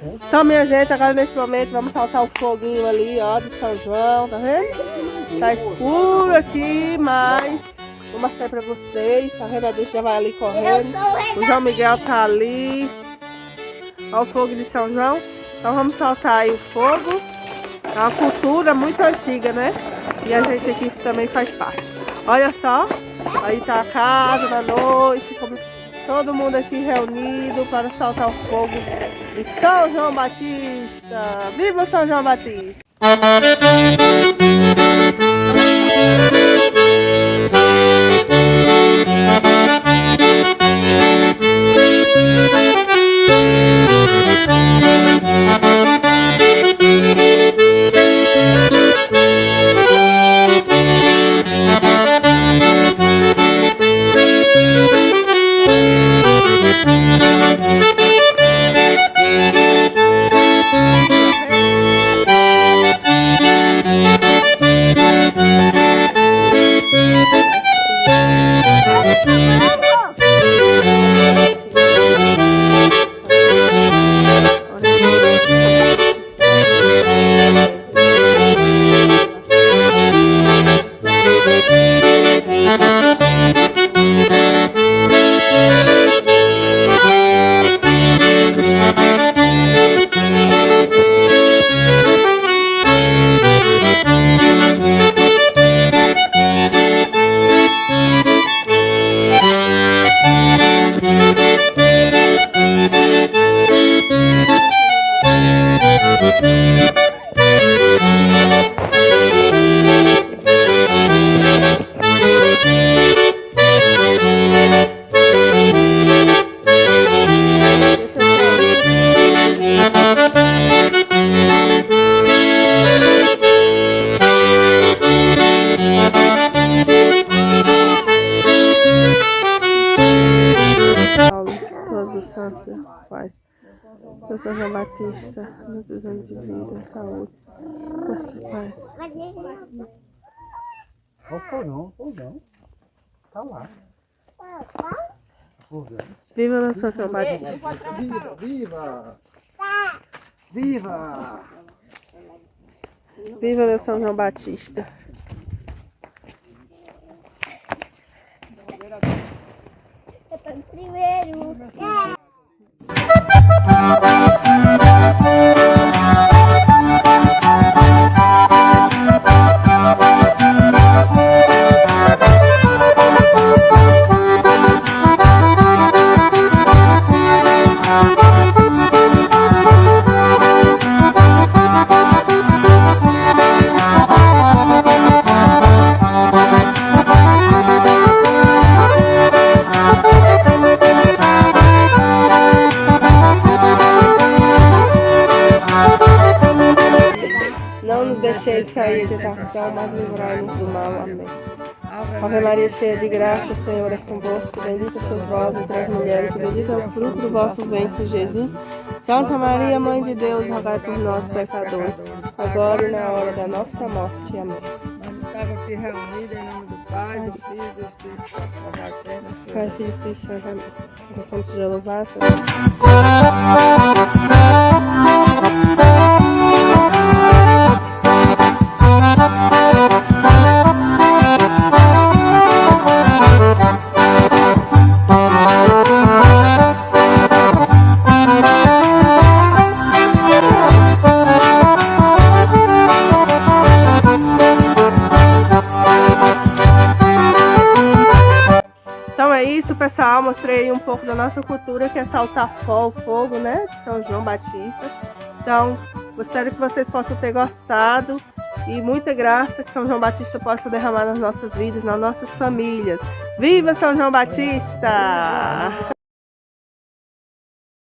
Então, minha gente, agora nesse momento vamos soltar o foguinho ali, ó, de São João, tá vendo? Tá escuro aqui, mas vou mostrar pra vocês. A Renadinha já vai ali correndo. O João Miguel tá ali. Ó o fogo de São João. Então vamos soltar aí o fogo. É uma cultura muito antiga, né? E a gente aqui também faz parte. Olha só, aí tá a casa na noite, como todo mundo aqui reunido para soltar o fogo de São João Batista. Viva São João Batista! Todos os santos faz. Eu sou João Batista, muitos anos de vida, saúde, força e paz. Olha o fogão. Tá lá. Viva meu São João Batista. Viva, viva! Viva! Viva meu São João Batista. Eu tô em primeiro. Não nos deixeis cair em tentação, mas livrai-nos do mal. Amém. Ave Maria, cheia de graça, o Senhor é convosco. Bendita sois vós entre as mulheres, e bendito é o fruto do vosso ventre, Jesus. Santa Maria, Mãe de Deus, rogai por nós, pecadores, agora e na hora da nossa morte. Amém. Estava aqui reunida em nome do Pai, do Filho e do Espírito Santo. Pai, Filho e Espírito Santo. Amém. Gostamos de louvar, Senhor. Então é isso, pessoal, mostrei um pouco da nossa cultura, que é saltar fogo, né, de São João Batista. Então, eu espero que vocês possam ter gostado e muita graça que São João Batista possa derramar nas nossas vidas, nas nossas famílias. Viva São João Batista!